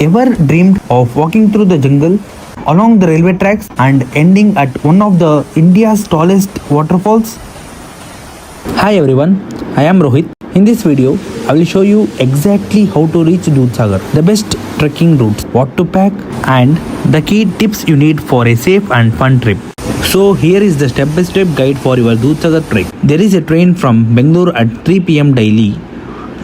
Ever dreamed of walking through the jungle, along the railway tracks, and ending at one of the India's tallest waterfalls? Hi everyone, I am Rohit. In this video, I will show you exactly how to reach Dudhsagar, the best trekking routes, what to pack, and the key tips you need for a safe and fun trip. So here is the step-by-step guide for your Dudhsagar trek. There is a train from Bangalore at 3 p.m. daily.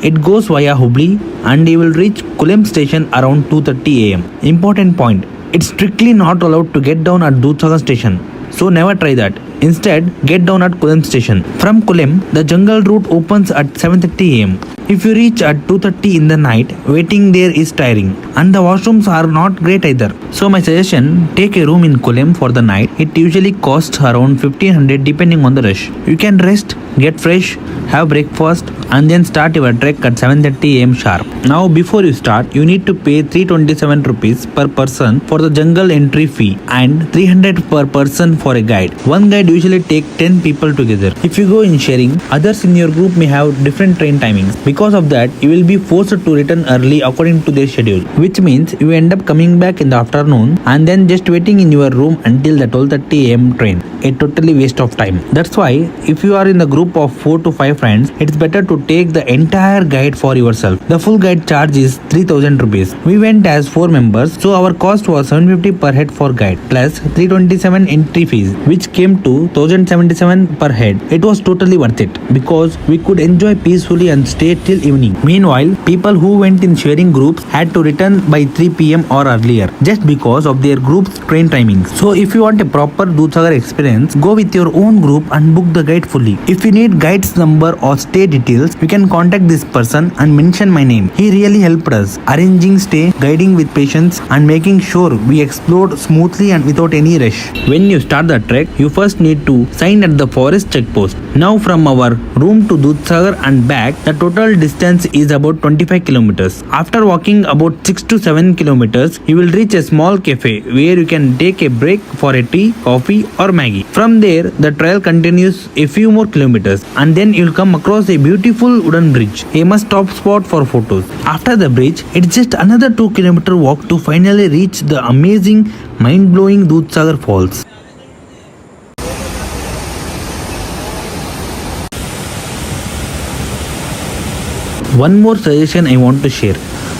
It goes via Hubli and you will reach Kulem station around 2:30 am. Important point, it's strictly not allowed to get down at Dudhsagar station. So never try that. Instead, get down at Kulem station. From Kulem, the jungle route opens at 7:30 am. If you reach at 2:30 in the night, waiting there is tiring and the washrooms are not great either. So my suggestion, take a room in Kulem for the night. It usually costs around 1500 depending on the rush. You can rest, get fresh, have breakfast and then start your trek at 7:30 am sharp. Now before you start, you need to pay 327 rupees per person for the jungle entry fee and 300 per person for a guide. One guide usually take 10 people together. If you go in sharing, others in your group may have different train timings. Because of that, you will be forced to return early according to their schedule, which means you end up coming back in the afternoon and then just waiting in your room until the 12:30 am train. A totally waste of time. That's why if you are in the group of 4 to 5 friends, it's better to take the entire guide for yourself. The full guide charge is 3000 rupees. We went as 4 members, so our cost was 750 per head for guide plus 327 entry fees, which came to 1077 per head. It was totally worth it because we could enjoy peacefully and stay till evening. Meanwhile, people who went in sharing groups had to return by 3 pm or earlier just because of their group's train timings. So if you want a proper Dudhsagar experience, go with your own group and book the guide fully. If you need guide's number or stay details, you can contact this person and mention my name. He really helped us arranging stay, guiding with patience and making sure we explored smoothly and without any rush. When you start the trek, you first need to sign at the forest checkpost. Now from our room to Dudhsagar and back, the total distance is about 25 kilometers. After walking about 6 to 7 kilometers, you will reach a small cafe where you can take a break for a tea, coffee or Maggie. From there, the trail continues a few more kilometers and then you will come across a beautiful wooden bridge, a must-stop spot for photos. After the bridge, it's just another 2-kilometer walk to finally reach the amazing, mind-blowing Dudhsagar Falls. One more suggestion I want to share.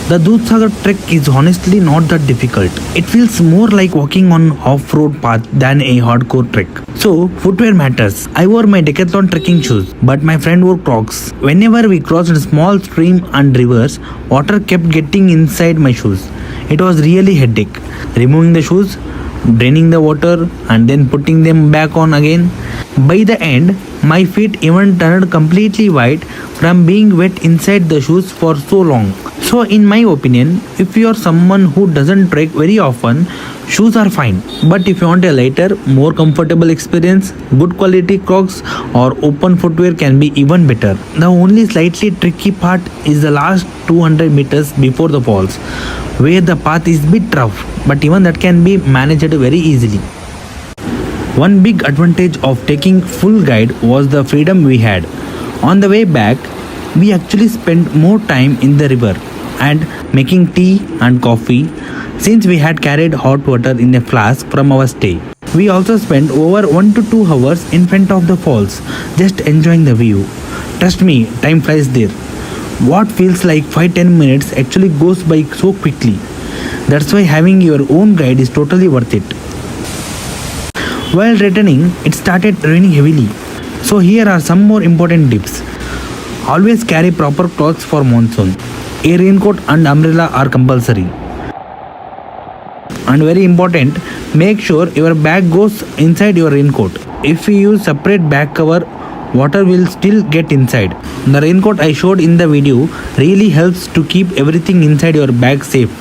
The Dudhsagar trek is honestly not that difficult. It feels more like walking on off-road path than a hardcore trek. So, footwear matters. I wore my Decathlon trekking shoes, but my friend wore Crocs. Whenever we crossed a small stream and rivers, water kept getting inside my shoes. It was really headache. Removing the shoes, draining the water, and then putting them back on again. By the end, my feet even turned completely white from being wet inside the shoes for so long. So in my opinion, if you are someone who doesn't trek very often, shoes are fine. But if you want a lighter, more comfortable experience, good quality Crocs or open footwear can be even better. The only slightly tricky part is the last 200 meters before the falls, where the path is a bit rough, but even that can be managed very easily. One big advantage of taking full guide was the freedom we had. On the way back, we actually spent more time in the river and making tea and coffee since we had carried hot water in a flask from our stay. We also spent over 1 to 2 hours in front of the falls, just enjoying the view. Trust me, time flies there. What feels like 5-10 minutes actually goes by so quickly. That's why having your own guide is totally worth it. While returning, it started raining heavily. So here are some more important tips. Always carry proper clothes for monsoon. A raincoat and umbrella are compulsory. And very important, make sure your bag goes inside your raincoat. If you use separate bag cover, water will still get inside. The raincoat I showed in the video really helps to keep everything inside your bag safe.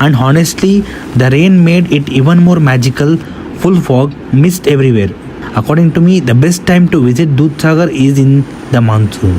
And honestly, the rain made it even more magical. Full fog, mist everywhere. According to me, the best time to visit Dudhsagar is in the monsoon.